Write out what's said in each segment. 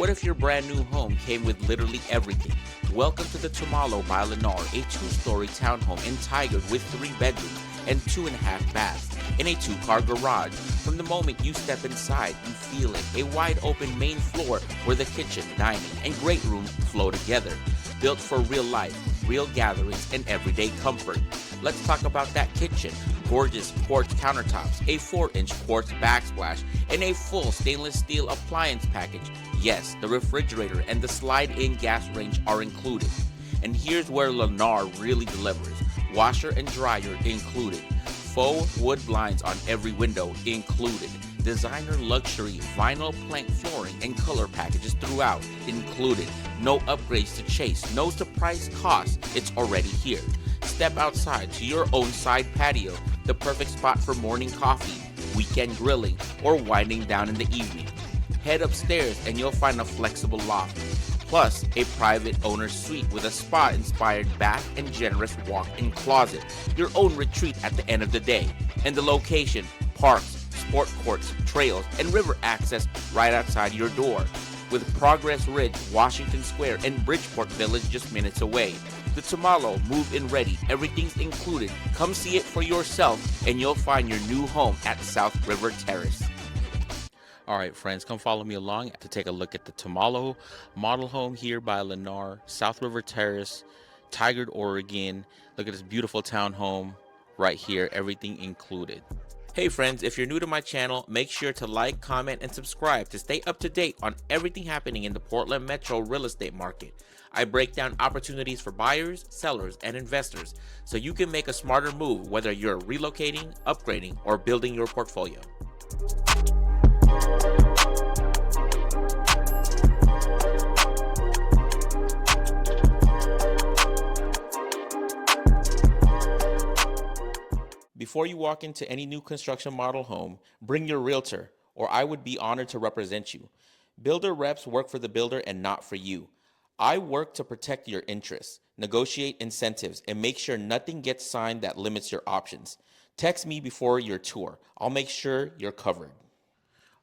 What if your brand new home came with literally everything? Welcome to the Tumalo by Lennar, a 2-story townhome in Tigard with 3 bedrooms and 2.5 baths in a 2-car garage. From the moment you step inside, you feel it. A wide open main floor where the kitchen, dining, and great room flow together. Built for real life, real gatherings, and everyday comfort. Let's talk about that kitchen. Gorgeous quartz countertops, a 4-inch quartz backsplash, and a full stainless steel appliance package. Yes, the refrigerator and the slide-in gas range are included. And here's where Lennar really delivers. Washer and dryer included. Faux wood blinds on every window included. Designer luxury vinyl plank flooring and color packages throughout included. No upgrades to chase, no surprise cost, it's already here. Step outside to your own side patio, the perfect spot for morning coffee, weekend grilling, or winding down in the evening. Head upstairs and you'll find a flexible loft, plus a private owner's suite with a spa-inspired bath and generous walk-in closet. Your own retreat at the end of the day. And the location, parks, sport courts, trails, and river access right outside your door. With Progress Ridge, Washington Square, and Bridgeport Village just minutes away. The Tumalo, move-in ready, everything's included. Come see it for yourself and you'll find your new home at South River Terrace. All right, friends, come follow me along to take a look at the Tumalo model home here by Lennar, South River Terrace, Tigard, Oregon. Look at this beautiful townhome right here, everything included. Hey friends, if you're new to my channel, make sure to like, comment, and subscribe to stay up to date on everything happening in the Portland metro real estate market. I break down opportunities for buyers, sellers, and investors so you can make a smarter move whether you're relocating, upgrading, or building your portfolio. Before you walk into any new construction model home, bring your realtor, or I would be honored to represent you. Builder reps work for the builder and not for you. I work to protect your interests, negotiate incentives, and make sure nothing gets signed that limits your options. Text me before your tour. I'll make sure you're covered.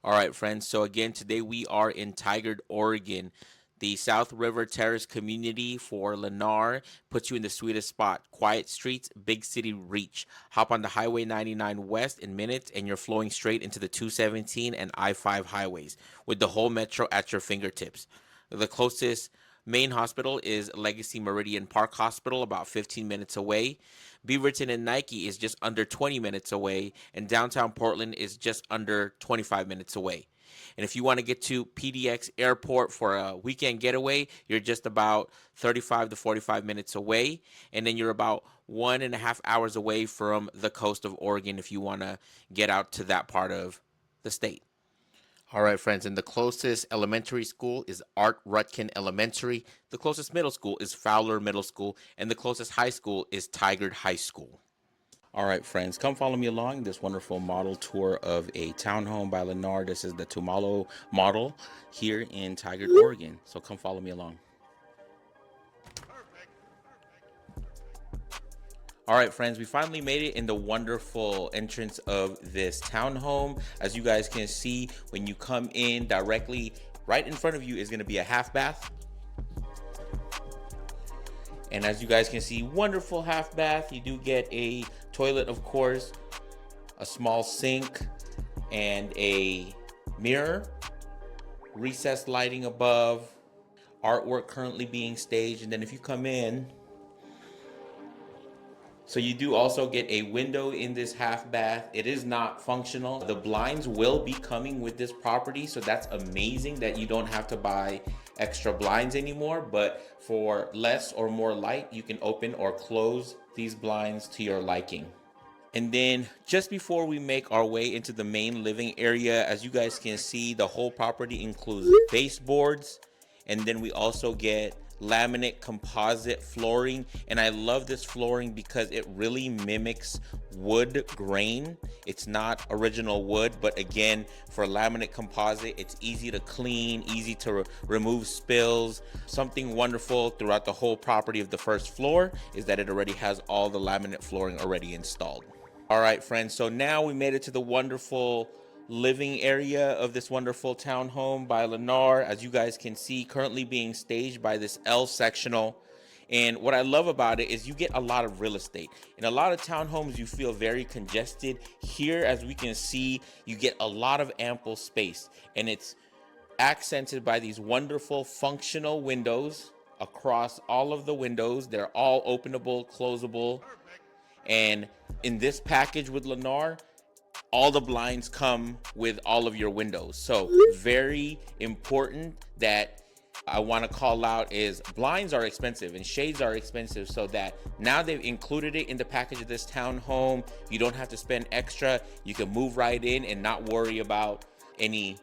All right, friends. So again, today we are in Tigard, Oregon. The South River Terrace community for Lennar puts you in the sweetest spot. Quiet streets, big city reach. Hop on the Highway 99 West in minutes and you're flowing straight into the 217 and I-5 highways with the whole metro at your fingertips. The closest main hospital is Legacy Meridian Park Hospital, about 15 minutes away. Beaverton and Nike is just under 20 minutes away, and downtown Portland is just under 25 minutes away. And if you want to get to PDX Airport for a weekend getaway, you're just about 35 to 45 minutes away. And then you're about 1.5 hours away from the coast of Oregon if you want to get out to that part of the state. All right, friends, and the closest elementary school is Art Rutkin Elementary. The closest middle school is Fowler Middle School. And the closest high school is Tigard High School. All right, friends, come follow me along this wonderful model tour of a townhome by Lennar. This is the Tumalo model here in Tigard, Oregon. So come follow me along. All right, friends, we finally made it in the wonderful entrance of this townhome. As you guys can see, when you come in directly, right in front of you is going to be a half bath. And as you guys can see, wonderful half bath. You do get a toilet, of course, a small sink, and a mirror, recessed lighting above, artwork currently being staged. And then if you come in, so you do also get a window in this half bath. It is not functional. The blinds will be coming with this property, so that's amazing that you don't have to buy extra blinds anymore. But for less or more light, you can open or close these blinds to your liking. And then just before we make our way into the main living area, as you guys can see, the whole property includes baseboards, and then we also get laminate composite flooring. And I love this flooring because it really mimics wood grain. It's not original wood, but again, for laminate composite, it's easy to clean, easy to remove spills. Something wonderful throughout the whole property of the first floor is that it already has all the laminate flooring already installed. All right, friends, so now we made it to the wonderful living area of this wonderful townhome by Lennar. As you guys can see, currently being staged by this L sectional. And what I love about it is you get a lot of real estate. In a lot of townhomes, you feel very congested. Here, as we can see, you get a lot of ample space, and it's accented by these wonderful functional windows across all of the windows. They're all openable, closable. And in this package with Lennar, all the blinds come with all of your windows. So very important that I want to call out is blinds are expensive and shades are expensive, so that now they've included it in the package of this townhome. You don't have to spend extra. You can move right in and not worry about any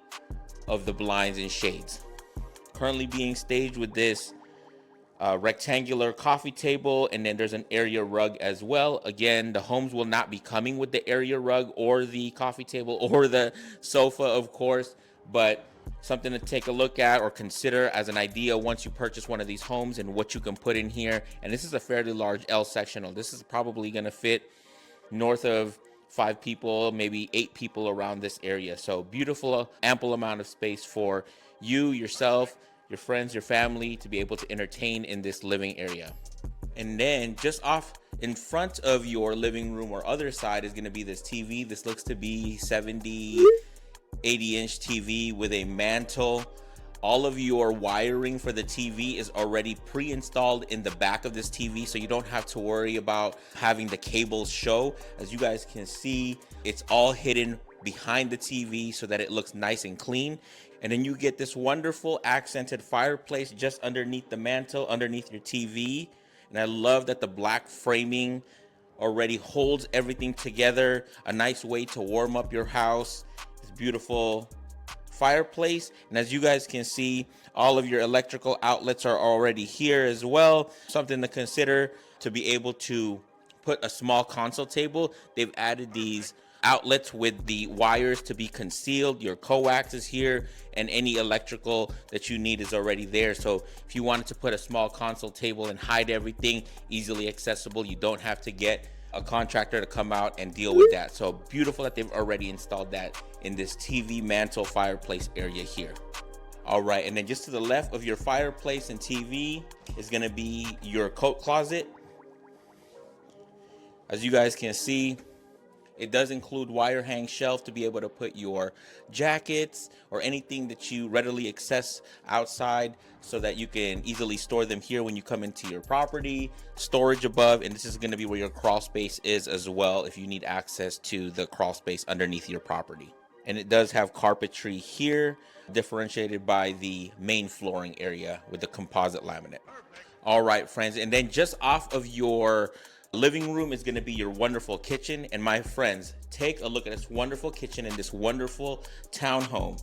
of the blinds and shades. Currently being staged with this rectangular coffee table, and then there's an area rug as well. Again, the homes will not be coming with the area rug or the coffee table or the sofa, of course, but something to take a look at or consider as an idea once you purchase one of these homes and what you can put in here. And this is a fairly large L sectional. This is probably going to fit north of 5 people, maybe 8 people around this area. So beautiful, ample amount of space for you, yourself, your friends, your family to be able to entertain in this living area. And then just off in front of your living room or other side is going to be this TV. This looks to be 70, 80-inch TV with a mantle. All of your wiring for the TV is already pre-installed in the back of this TV, so you don't have to worry about having the cables show. As you guys can see, it's all hidden behind the TV so that it looks nice and clean. And then you get this wonderful accented fireplace just underneath the mantle, underneath your TV. And I love that the black framing already holds everything together. A nice way to warm up your house. This beautiful fireplace. And as you guys can see, all of your electrical outlets are already here as well. Something to consider to be able to put a small console table. They've added these outlets with the wires to be concealed. Your coax is here, and any electrical that you need is already there. So if you wanted to put a small console table and hide everything, easily accessible. You don't have to get a contractor to come out and deal with that. So beautiful that they've already installed that in this TV mantle fireplace area here. All right, and then just to the left of your fireplace and TV is going to be your coat closet. As you guys can see, it does include wire hang shelf to be able to put your jackets or anything that you readily access outside, so that you can easily store them here when you come into your property. Storage above, and this is going to be where your crawl space is as well if you need access to the crawl space underneath your property. And it does have carpentry here, differentiated by the main flooring area with the composite laminate. All right, friends, and then just off of your living room is going to be your wonderful kitchen. And my friends, take a look at this wonderful kitchen in this wonderful townhome.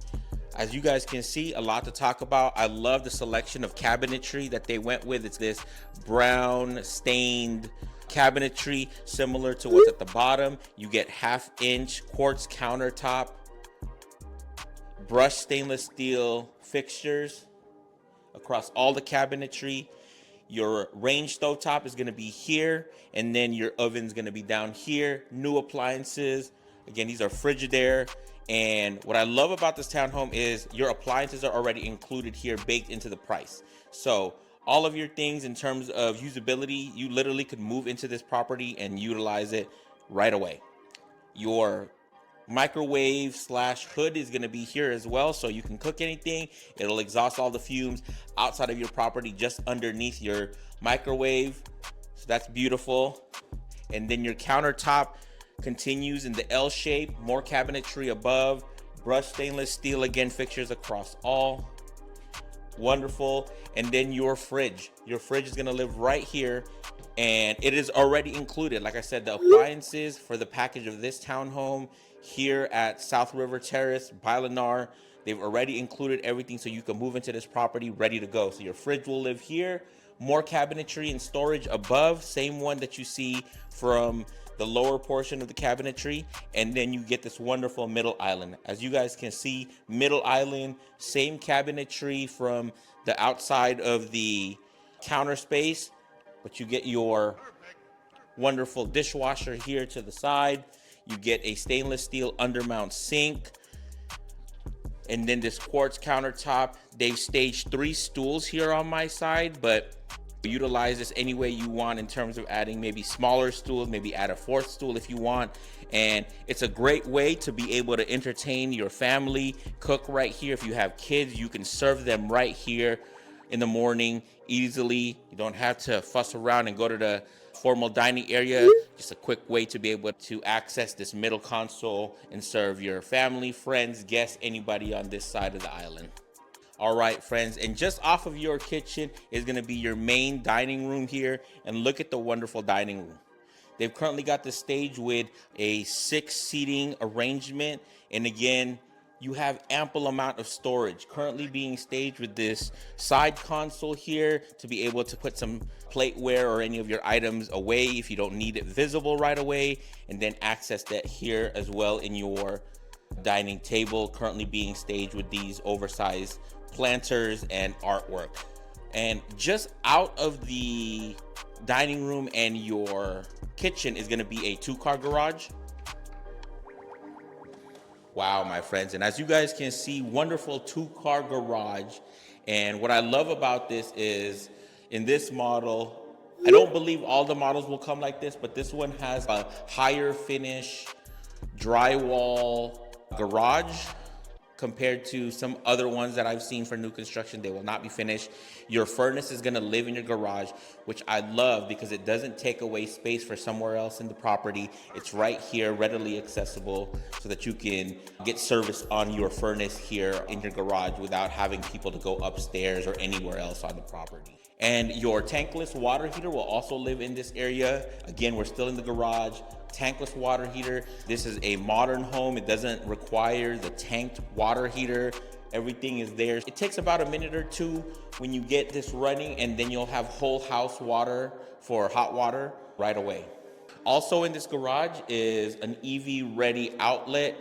As you guys can see, a lot to talk about. I love the selection of cabinetry that they went with. It's this brown stained cabinetry similar to what's at the bottom. You get 1/2-inch quartz countertop, brushed stainless steel fixtures across all the cabinetry. Your range stovetop is going to be here, and then your oven's going to be down here. New appliances. Again, these are Frigidaire. And what I love about this townhome is your appliances are already included here, baked into the price. So all of your things in terms of usability, you literally could move into this property and utilize it right away. Your microwave / hood is going to be here as well, so you can cook anything. It'll exhaust all the fumes outside of your property just underneath your microwave. So that's beautiful. And then your countertop continues in the L shape, more cabinetry above, brushed stainless steel, again, fixtures across all. Wonderful. And then your fridge is going to live right here, and it is already included, like I said, the appliances for the package of this townhome here at South River Terrace by Lennar. They've already included everything, so you can move into this property ready to go. So your fridge will live here, more cabinetry and storage above, same one that you see from the lower portion of the cabinetry. And then you get this wonderful middle island. As you guys can see, middle island, same cabinetry from the outside of the counter space, but you get your wonderful dishwasher here to the side. You get a stainless steel undermount sink, And then this quartz countertop, they've staged 3 stools here on my side, but utilize this any way you want in terms of adding maybe smaller stools, maybe add a 4th stool if you want. And it's a great way to be able to entertain your family, cook right here. If you have kids, you can serve them right here in the morning easily. You don't have to fuss around and go to the formal dining area. Just a quick way to be able to access this middle console and serve your family, friends, guests, anybody on this side of the island. All right, friends, and just off of your kitchen is going to be your main dining room here. And look at the wonderful dining room. They've currently got the stage with a 6-seating arrangement. And again, you have ample amount of storage currently being staged with this side console here to be able to put some plateware or any of your items away if you don't need it visible right away, and then access that here as well in your dining table, currently being staged with these oversized planters and artwork. And just out of the dining room and your kitchen is going to be a 2-car garage. Wow, my friends. And as you guys can see, wonderful 2-car garage. And what I love about this is in this model, I don't believe all the models will come like this, but this one has a higher finish drywall garage compared to some other ones that I've seen for new construction. They will not be finished. Your furnace is going to live in your garage, which I love because it doesn't take away space for somewhere else in the property. It's right here, readily accessible, so that you can get service on your furnace here in your garage without having people to go upstairs or anywhere else on the property. And your tankless water heater will also live in this area. Again, we're still in the garage. Tankless water heater. This is a modern home. It doesn't require the tanked water heater. Everything is there. It takes about a minute or 2 when you get this running, and then you'll have whole house water for hot water right away. Also in this garage is an EV ready outlet.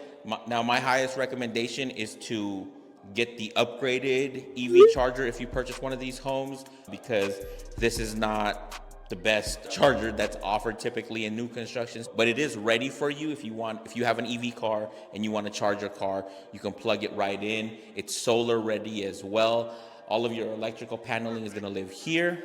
Now my highest recommendation is to get the upgraded EV charger if you purchase one of these homes, because this is not the best charger that's offered typically in new constructions, but it is ready for you. If you have an EV car and you want to charge your car, you can plug it right in. It's solar ready as well. All of your electrical paneling is going to live here.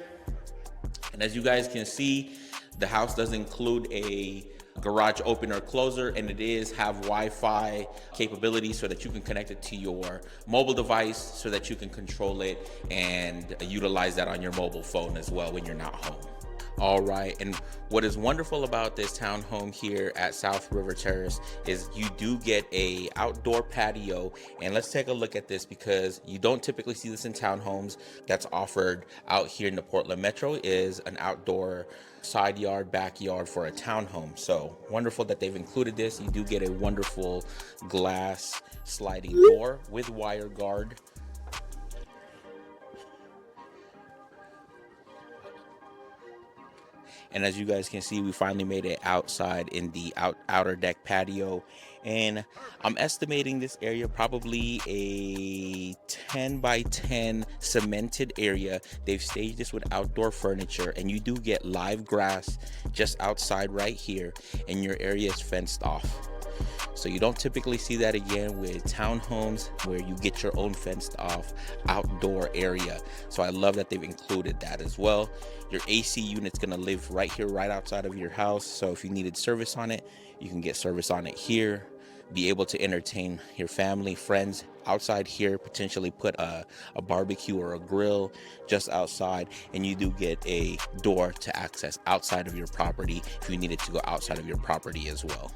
And as you guys can see, the house does include a garage opener closer, and it is have Wi-Fi capability so that you can connect it to your mobile device so that you can control it and utilize that on your mobile phone as well when you're not home. All right, and what is wonderful about this townhome here at South River Terrace is you do get a outdoor patio. And let's take a look at this, because you don't typically see this in townhomes. That's offered out here in the Portland Metro is an outdoor side yard, backyard for a townhome. So wonderful that they've included this. You do get a wonderful glass sliding door with wire guard. And as you guys can see, we finally made it outside in the outer deck patio. And I'm estimating this area probably a 10 by 10 cemented area. They've staged this with outdoor furniture, and you do get live grass just outside right here, and your area is fenced off. So you don't typically see that again with townhomes where you get your own fenced off outdoor area. So I love that they've included that as well. Your AC unit's gonna live right here, right outside of your house. So if you needed service on it, you can get service on it here. Be able to entertain your family, friends outside here, potentially put a barbecue or a grill just outside, and you do get a door to access outside of your property if you needed to go outside of your property as well.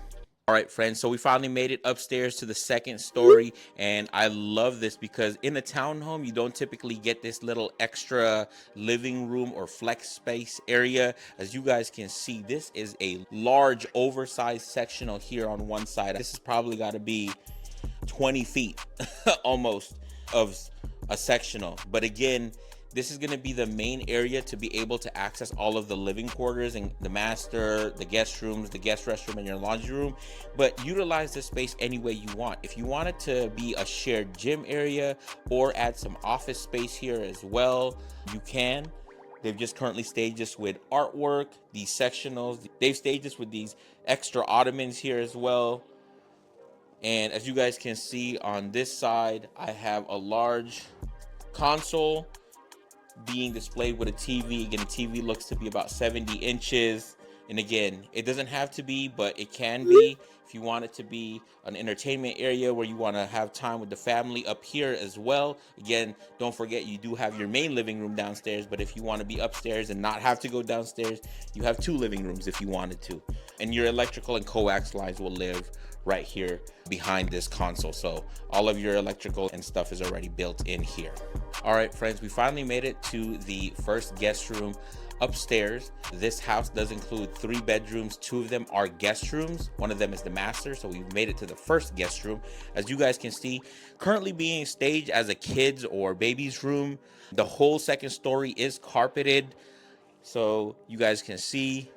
All right, friends, so we finally made it upstairs to the second story, and I love this because in a townhome, you don't typically get this little extra living room or flex space area. As you guys can see, this is a large, oversized sectional here on one side. This has probably got to be 20 feet almost of a sectional. But again, this is going to be the main area to be able to access all of the living quarters and the master, the guest rooms, the guest restroom, and your laundry room. But utilize this space any way you want. If you want it to be a shared gym area or add some office space here as well, you can. They've just currently staged this with artwork, these sectionals. They've staged this with these extra ottomans here as well. And as you guys can see on this side, I have a large console being displayed with a TV. Again, the TV looks to be about 70 inches. And again, it doesn't have to be, but it can be if you want it to be an entertainment area where you want to have time with the family up here as well. Again, don't forget you do have your main living room downstairs, but if you want to be upstairs and not have to go downstairs, you have 2 living rooms if you wanted to. And your electrical and coax lines will live right here behind this console. So all of your electrical and stuff is already built in here. All right, friends, we finally made it to the first guest room upstairs. This house does include 3 bedrooms. 2 of them are guest rooms. 1 of them is the master. So we've made it to the first guest room. As you guys can see, currently being staged as a kids or baby's room. The whole second story is carpeted. So you guys can see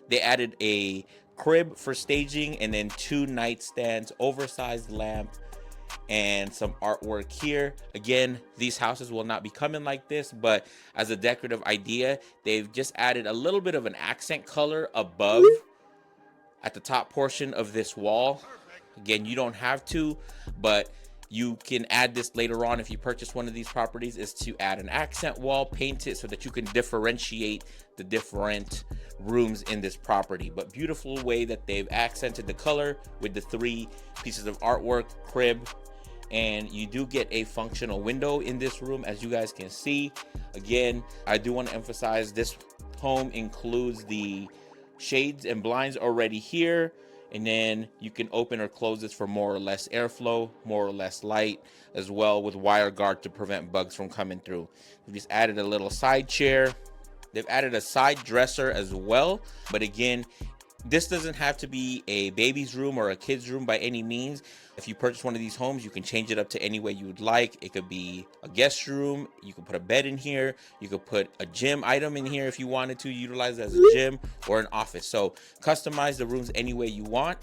they added a crib for staging and then 2 nightstands, oversized lamp, and some artwork here. Again, these houses will not be coming like this, but as a decorative idea, they've just added a little bit of an accent color above at the top portion of this wall. Again, you don't have to, but you can add this later on if you purchase one of these properties, is to add an accent wall, paint it so that you can differentiate the different rooms in this property. But beautiful way that they've accented the color with the 3 pieces of artwork, crib, and you do get a functional window in this room, as you guys can see. Again, I do want to emphasize this home includes the shades and blinds already here, and then you can open or close this for more or less airflow, more or less light, as well with wire guard to prevent bugs from coming through. We just added a little side chair. They've added a side dresser as well, but again, this doesn't have to be a baby's room or a kid's room by any means. If you purchase one of these homes, you can change it up to any way you would like. It could be a guest room. You could put a bed in here. You could put a gym item in here if you wanted to utilize it as a gym or an office. So customize the rooms any way you want.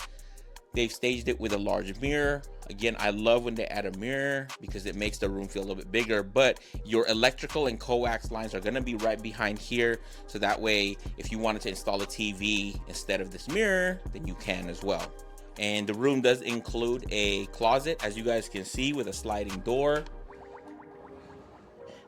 They've staged it with a large mirror. Again, I love when they add a mirror because it makes the room feel a little bit bigger, but your electrical and coax lines are going to be right behind here. So that way, if you wanted to install a TV instead of this mirror, then you can as well. And the room does include a closet, as you guys can see, with a sliding door.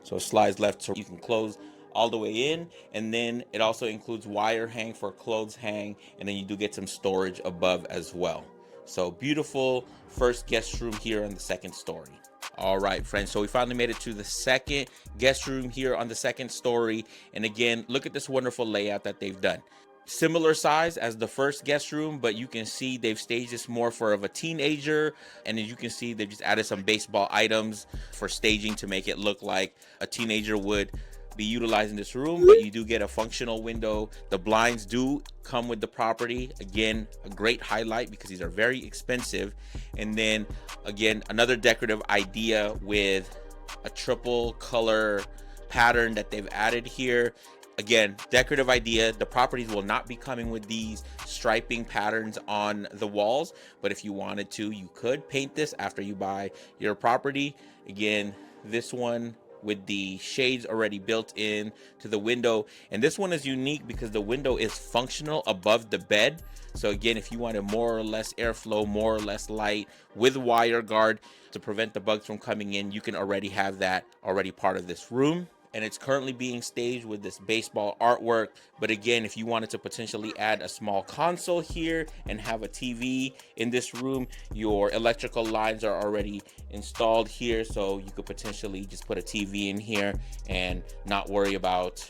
So it slides left so you can close all the way in, and then it also includes wire hang for clothes hang, and then you do get some storage above as well. So beautiful first guest room here on the second story. All right, friends, so we finally made it to the second guest room here on the second story. And again, look at this wonderful layout that they've done. Similar size as the first guest room, but you can see they've staged this more for of a teenager. And as you can see, they've just added some baseball items for staging to make it look like a teenager would be utilizing this room, but you do get a functional window. The blinds do come with the property. Again, a great highlight because these are very expensive. And then again, another decorative idea with a triple color pattern that they've added here. Again, decorative idea. The properties will not be coming with these striping patterns on the walls, but if you wanted to, you could paint this after you buy your property. Again, this one with the shades already built in to the window, and this one is unique because the window is functional above the bed. So again, if you wanted more or less airflow, more or less light with wire guard to prevent the bugs from coming in, you can already have that already part of this room. And it's currently being staged with this baseball artwork. But again, if you wanted to potentially add a small console here and have a TV in this room, your electrical lines are already installed here. So you could potentially just put a TV in here and not worry about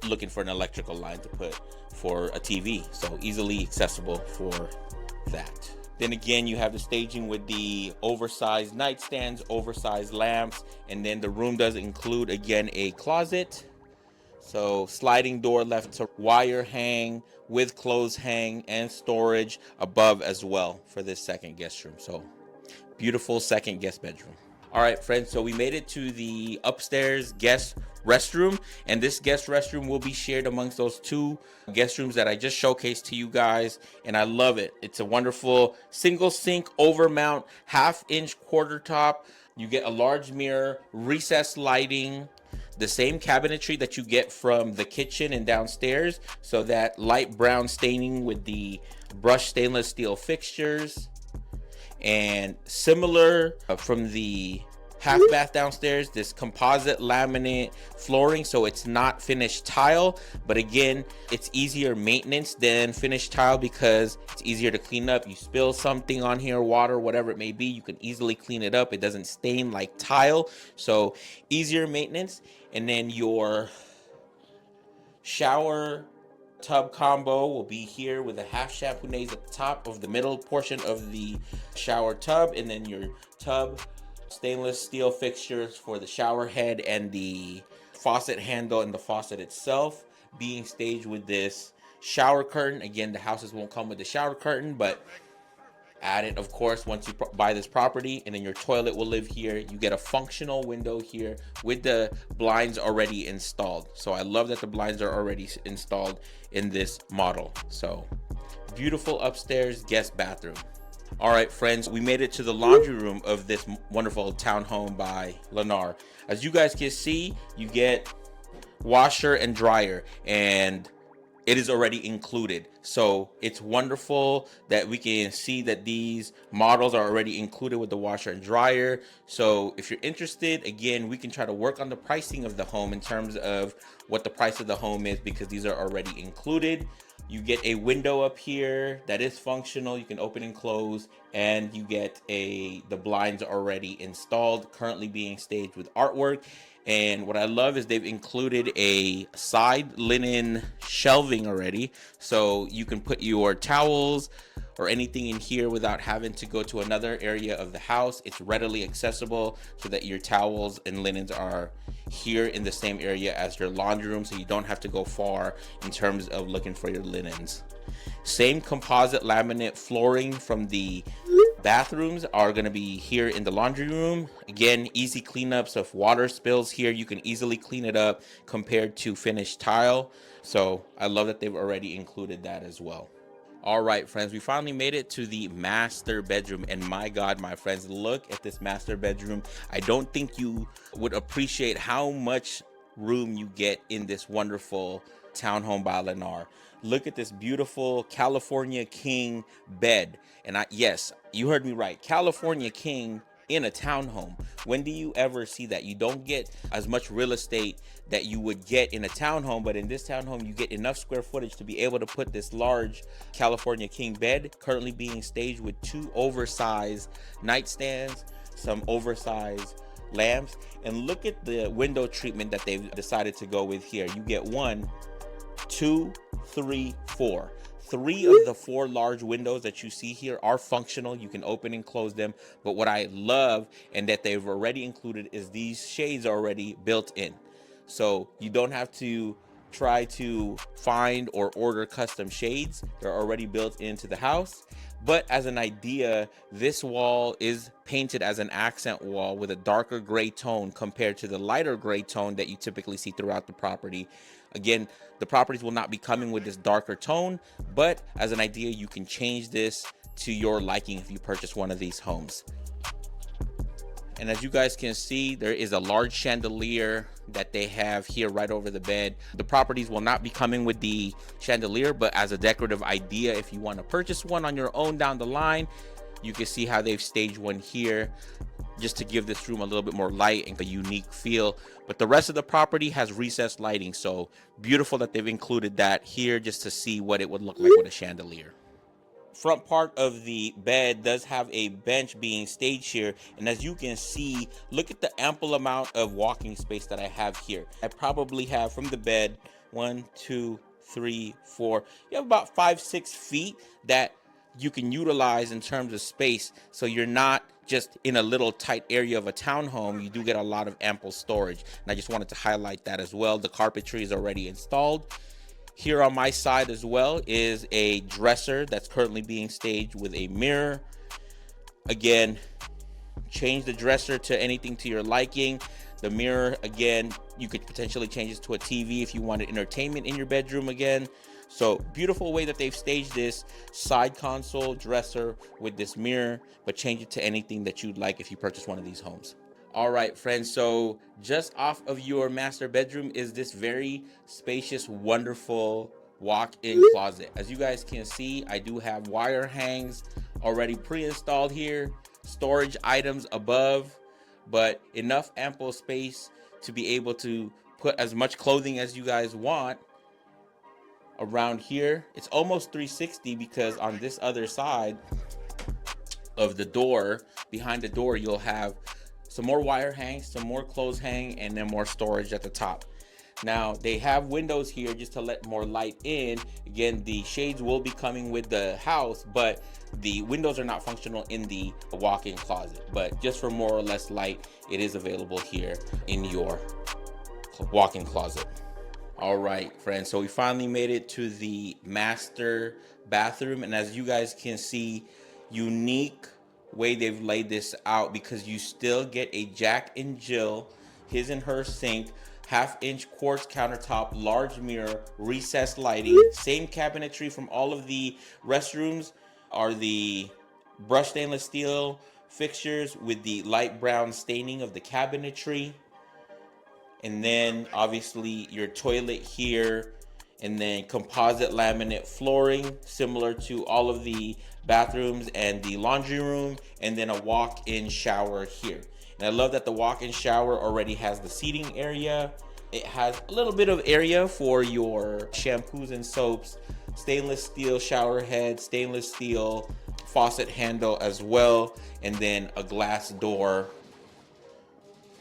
looking for an electrical line to put for a TV. So easily accessible for that. Then again, you have the staging with the oversized nightstands, oversized lamps, and then the room does include, again, a closet. So sliding door left to wire hang with clothes hang and storage above as well for this second guest room. So beautiful second guest bedroom. All right, friends, so we made it to the upstairs guest restroom, and this guest restroom will be shared amongst those 2 guest rooms that I just showcased to you guys, and I love it. It's a wonderful single sink over mount, 1/2-inch quarter top. You get a large mirror, recessed lighting, the same cabinetry that you get from the kitchen and downstairs, so that light brown staining with the brushed stainless steel fixtures. And similar from the half bath downstairs, this composite laminate flooring, so it's not finished tile, but again, it's easier maintenance than finished tile because it's easier to clean up. You spill something on here, water, whatever it may be, you can easily clean it up. It doesn't stain like tile, so easier maintenance. And then your shower tub combo will be here with a half shampoo naze at the top of the middle portion of the shower tub, and then your tub stainless steel fixtures for the shower head and the faucet handle and the faucet itself being staged with this shower curtain. Again, the houses won't come with the shower curtain, but add it, of course, once you buy this property. And then your toilet will live here. You get a functional window here with the blinds already installed. So I love that the blinds are already installed in this model. So beautiful upstairs guest bathroom. All right, friends, we made it to the laundry room of this wonderful townhome by Lennar. As you guys can see, you get washer and dryer, and it is already included. So it's wonderful that we can see that these models are already included with the washer and dryer. So if you're interested, again, we can try to work on the pricing of the home in terms of what the price of the home is, because these are already included. You get a window up here that is functional. You can open and close, and you get the blinds already installed, currently being staged with artwork. And what I love is they've included a side linen shelving already, so you can put your towels or anything in here without having to go to another area of the house. It's readily accessible so that your towels and linens are here in the same area as your laundry room, so you don't have to go far in terms of looking for your linens. Same composite laminate flooring from the bathrooms are going to be here in the laundry room. Again, easy cleanup, so if water spills here, you can easily clean it up compared to finished tile. So I love that they've already included that as well. All right, friends, we finally made it to the master bedroom, and my God, my friends, look at this master bedroom. I don't think you would appreciate how much room you get in this wonderful townhome by Lennar. Look at this beautiful California King bed. And yes, you heard me right, California King in a townhome. When do you ever see that? You don't get as much real estate that you would get in a townhome, but in this townhome you get enough square footage to be able to put this large California King bed, currently being staged with 2 oversized nightstands, some oversized lamps, and look at the window treatment that they've decided to go with here. You get 1, 2, 3, 4. 3 of the 4 large windows that you see here are functional. You can open and close them. But what I love and that they've already included is these shades are already built in. So you don't have to try to find or order custom shades. They're already built into the house. But as an idea, this wall is painted as an accent wall with a darker gray tone compared to the lighter gray tone that you typically see throughout the property. Again, the properties will not be coming with this darker tone, but as an idea, you can change this to your liking if you purchase one of these homes. And as you guys can see, there is a large chandelier that they have here right over the bed. The properties will not be coming with the chandelier, but as a decorative idea, if you want to purchase one on your own down the line, you can see how they've staged one here just to give this room a little bit more light and a unique feel. But the rest of the property has recessed lighting, so beautiful that they've included that here just to see what it would look like with a chandelier. Front part of the bed does have a bench being staged here, and as you can see, look at the ample amount of walking space that I have here. I probably have from the bed 1, 2, 3, 4, you have about 5-6 feet that you can utilize in terms of space, so you're not just in a little tight area of a townhome. You do get a lot of ample storage, and I just wanted to highlight that as well. The carpentry is already installed. Here on my side as well is a dresser that's currently being staged with a mirror. Again, change the dresser to anything to your liking. The mirror, again, you could potentially change it to a TV if you wanted entertainment in your bedroom again. So beautiful way that they've staged this side console dresser with this mirror, but change it to anything that you'd like if you purchase one of these homes. All right, friends, so just off of your master bedroom is this very spacious, wonderful walk-in closet. As you guys can see, I do have wire hangs already pre-installed here, storage items above, but enough ample space to be able to put as much clothing as you guys want around here. It's almost 360 because on this other side of the door, behind the door, you'll have some more wire hang, some more clothes hang, and then more storage at the top. Now they have windows here just to let more light in. Again, the shades will be coming with the house, but the windows are not functional in the walk-in closet. But just for more or less light, it is available here in your walk-in closet. All right, friends, so we finally made it to the master bathroom, and as you guys can see, unique way they've laid this out, because you still get a Jack and Jill, his and her sink, half-inch quartz countertop, large mirror, recessed lighting, same cabinetry from all of the restrooms are the brushed stainless steel fixtures with the light brown staining of the cabinetry. And then obviously your toilet here, and then composite laminate flooring similar to all of the bathrooms and the laundry room, and then a walk-in shower here. And I love that the walk-in shower already has the seating area. It has a little bit of area for your shampoos and soaps, stainless steel shower head, stainless steel faucet handle as well, and then a glass door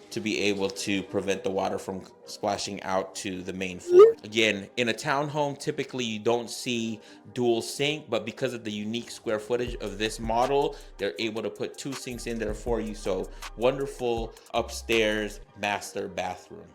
to be able to prevent the water from splashing out to the main floor. Again, in a townhome, typically you don't see dual sink, but because of the unique square footage of this model, they're able to put 2 sinks in there for you. So wonderful upstairs master bathroom.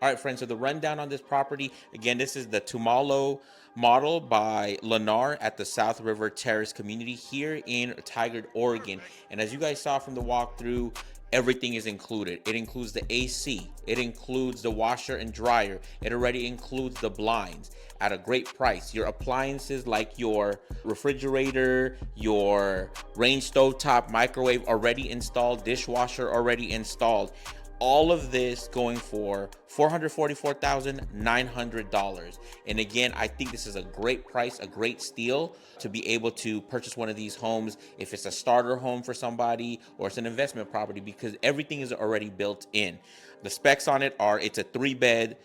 All right, friends, so the rundown on this property, again, this is the Tumalo model by Lennar at the South River Terrace community here in Tigard, Oregon. And as you guys saw from the walkthrough, everything is included. It includes the AC, it includes the washer and dryer, it already includes the blinds at a great price. Your appliances like your refrigerator, your range stove top, microwave already installed, dishwasher already installed. All of this going for $444,900. And again, I think this is a great price, a great steal to be able to purchase one of these homes if it's a starter home for somebody or it's an investment property, because everything is already built in. The specs on it are, it's a 3-bed,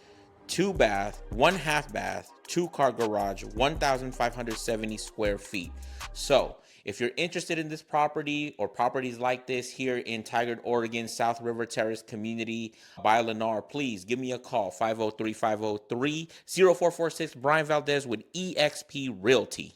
2-bath, 1 half bath, 2-car garage, 1,570 square feet. So if you're interested in this property or properties like this here in Tigard, Oregon, South River Terrace community by Lennar, please give me a call, 503-503-0446, Brian Valdez with eXp Realty.